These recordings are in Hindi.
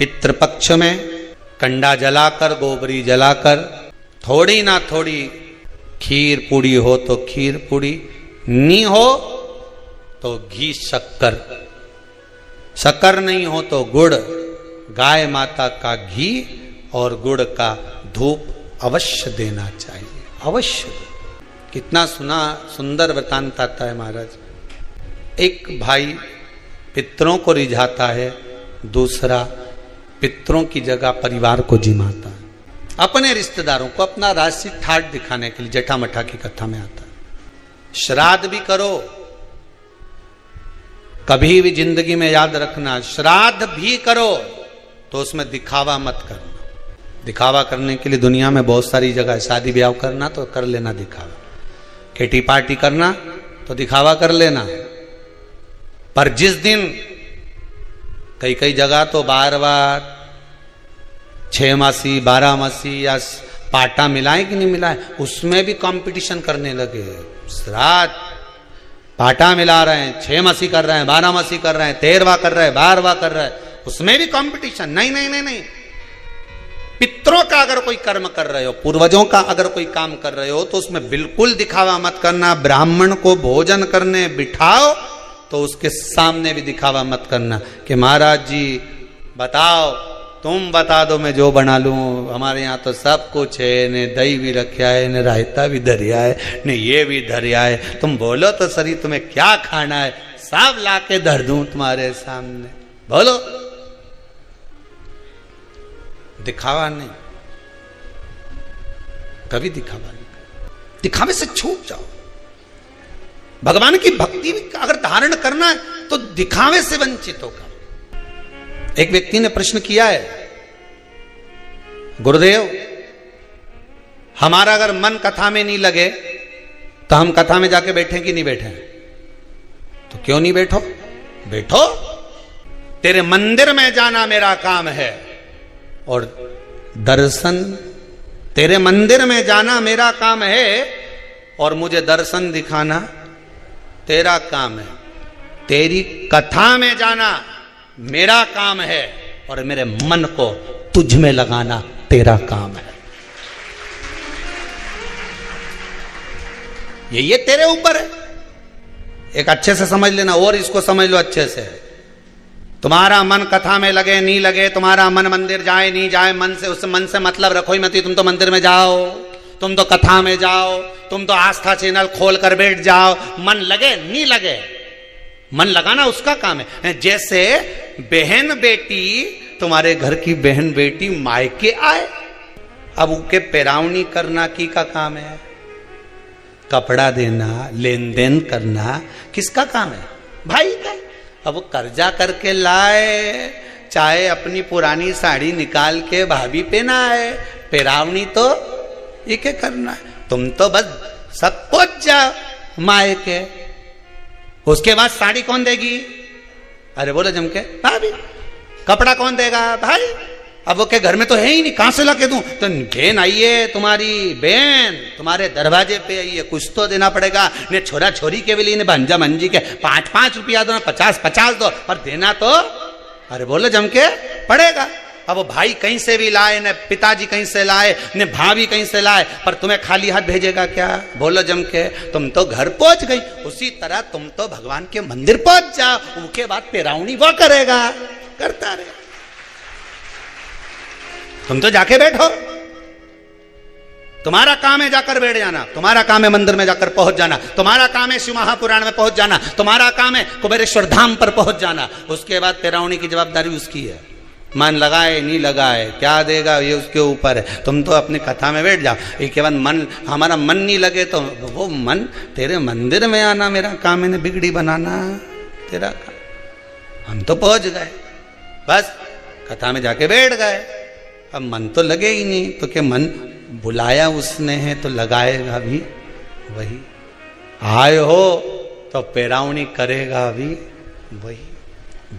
पितृपक्ष में कंडा जलाकर, गोबरी जलाकर, थोड़ी ना थोड़ी खीर पूड़ी हो तो खीर पूड़ी, नहीं हो तो घी शक्कर, शक्कर नहीं हो तो गुड़, गाय माता का घी और गुड़ का धूप अवश्य देना चाहिए, अवश्य। कितना सुंदर वृतांत आता है महाराज। एक भाई पितरों को रिझाता है, दूसरा पितरों की जगह परिवार को जिमाता है। अपने रिश्तेदारों को अपना राजसी ठाट दिखाने के लिए जेठा मठा की कथा में आता है। श्राद्ध भी करो, कभी भी जिंदगी में याद रखना, श्राद्ध भी करो तो उसमें दिखावा मत करना। दिखावा करने के लिए दुनिया में बहुत सारी जगह, शादी ब्याह करना तो कर लेना दिखावा, किटी पार्टी करना तो दिखावा कर लेना, पर जिस दिन कई कई जगह तो बार बार 6 मासी 12 मासी या पाटा मिलाए कि नहीं मिलाए, उसमें भी कंपटीशन करने लगे। श्राद्ध पाटा मिला रहे हैं, 6 मासी कर रहे हैं, 12 मासी कर रहे हैं, 13वां कर रहे हैं, 12वां कर रहे हैं, उसमें भी कंपटीशन। नहीं नहीं नहीं नहीं, पितरों का अगर कोई कर्म कर रहे हो, पूर्वजों का अगर कोई काम कर रहे हो तो उसमें बिल्कुल दिखावा मत करना। ब्राह्मण को भोजन करने बिठाओ तो उसके सामने भी दिखावा मत करना कि महाराज जी बताओ, तुम बता दो मैं जो बना लूं, हमारे यहाँ तो सब कुछ है, ने दही भी रखा है, ने रायता भी धरिया है, ने ये भी धरिया है, तुम बोलो तो सही तुम्हें क्या खाना है, सब ला के धर दूं तुम्हारे सामने, बोलो। दिखावा नहीं, कभी दिखावा नहीं, दिखावे से छूट जाओ। भगवान की भक्ति अगर धारण करना है तो दिखावे से वंचित होगा। एक व्यक्ति ने प्रश्न किया है, गुरुदेव हमारा अगर मन कथा में नहीं लगे तो हम कथा में जाके बैठे कि नहीं बैठे? तो क्यों नहीं बैठो? बैठो, तेरे मंदिर में जाना मेरा काम है और दर्शन, तेरे मंदिर में जाना मेरा काम है और मुझे दर्शन दिखाना तेरा काम है। तेरी कथा में जाना मेरा काम है और मेरे मन को तुझ में लगाना तेरा काम है। ये तेरे ऊपर है। एक अच्छे से समझ लेना और इसको समझ लो अच्छे से। तुम्हारा मन कथा में लगे नहीं लगे, तुम्हारा मन मंदिर जाए नहीं जाए, मन से उस मन से मतलब रखो ही मत। तुम तो मंदिर में जाओ, तुम तो कथा में जाओ, तुम तो आस्था चैनल खोल कर बैठ जाओ, मन लगे नहीं लगे, मन लगाना उसका काम है। जैसे बहन बेटी, तुम्हारे घर की बहन बेटी मायके आए, अब उनके पैरावनी करना की का काम है? कपड़ा देना, लेन देन करना किसका काम है? भाई का। अब वो कर्जा करके लाए, चाहे अपनी पुरानी साड़ी निकाल के भाभी पहनाए, पैरावनी तो ये क्या करना है? तुम तो बस सब पहुंच जाओ मायके, उसके बाद साड़ी कौन देगी? अरे बोलो जम के, भाभी। कपड़ा कौन देगा? भाई। अब वो के घर में तो है ही नहीं, कहां से ला के दूं? तो बहन आई है, तुम्हारी बहन तुम्हारे दरवाजे पे आई है, कुछ तो देना पड़ेगा। ने छोरा छोरी के भी लिए, भंजा मंजी के 5-5 रुपया दो, 50-50 दो, पर देना तो अरे बोलो जम के पड़ेगा। अब वो भाई कहीं से भी लाए, न पिताजी कहीं से लाए, न भाभी कहीं से लाए, पर तुम्हें खाली हाथ भेजेगा क्या? बोलो जम के। तुम तो घर पहुंच गई, उसी तरह तुम तो भगवान के मंदिर पहुंच जाओ, उसके बाद पैरावनी वो करेगा, करता रहे। तुम तो जाके बैठो, तुम्हारा काम है जाकर बैठ जाना, तुम्हारा काम है मंदिर में जाकर पहुंच जाना, तुम्हारा काम है शिव महापुराण में पहुंच जाना, तुम्हारा काम है कुबेरेश्वर धाम पर पहुंच जाना। उसके बाद पैरावनी की जवाबदारी उसकी है। मन लगाए नहीं लगाए, क्या देगा ये उसके ऊपर है। तुम तो अपनी कथा में बैठ जाओ। एक बार मन, हमारा मन नहीं लगे तो वो मन तेरे मंदिर में आना मेरा काम है, बिगड़ी बनाना तेरा काम। हम तो पहुंच गए, बस कथा में जाके बैठ गए। अब मन तो लगे ही नहीं, तो क्या मन बुलाया उसने है तो लगाएगा भी वही, आए हो तो पैरावनी करेगा भी वही।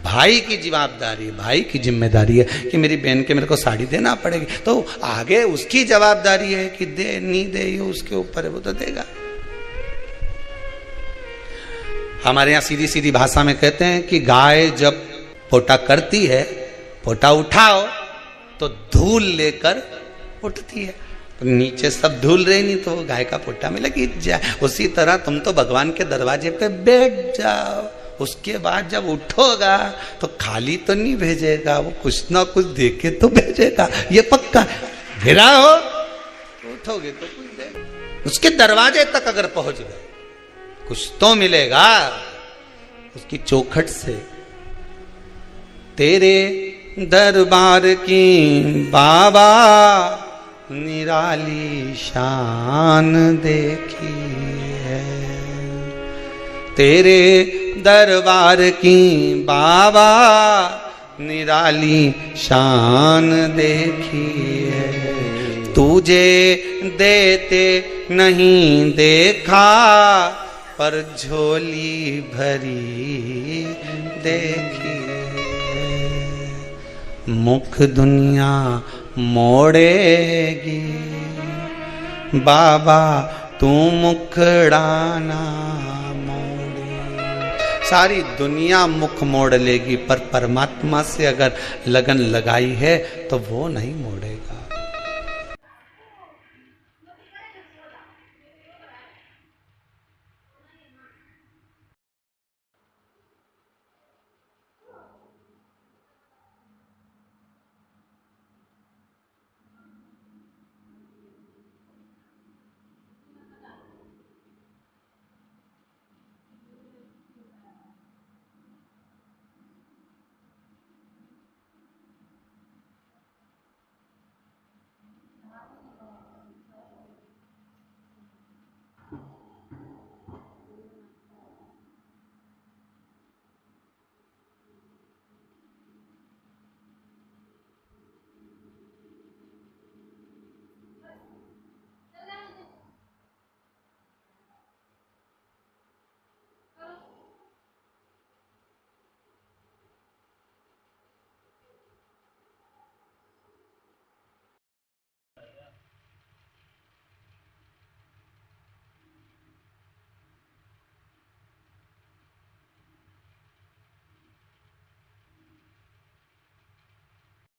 भाई की जवाबदारी, भाई की जिम्मेदारी है कि मेरी बहन के मेरे को साड़ी देना पड़ेगी, तो आगे उसकी जवाबदारी है कि दे नहीं दे, ये उसके ऊपर है, वो तो देगा। हमारे यहाँ सीधी सीधी भाषा में कहते हैं कि गाय जब पोटा करती है पोटा उठाओ तो धूल लेकर उठती है, तो नीचे सब धूल रही नहीं तो गाय का पोटा में लगी जाए। उसी तरह तुम तो भगवान के दरवाजे पे बैठ जाओ, उसके बाद जब उठोगा तो खाली तो नहीं भेजेगा, वो कुछ ना कुछ देके तो भेजेगा, ये पक्का। गिरा हो तो उठोगे तो कुछ देगा, उसके दरवाजे तक अगर पहुंच गए कुछ तो मिलेगा उसकी चौखट से। तेरे दरबार की बाबा निराली शान देखी है, तेरे दरबार की बाबा निराली शान देखी है। तुझे देते नहीं देखा पर झोली भरी देखी है। मुख दुनिया मोड़ेगी बाबा तू मुखड़ाना मोड़े। सारी दुनिया मुख मोड़ लेगी पर परमात्मा से अगर लगन लगाई है तो वो नहीं मोड़ेगा।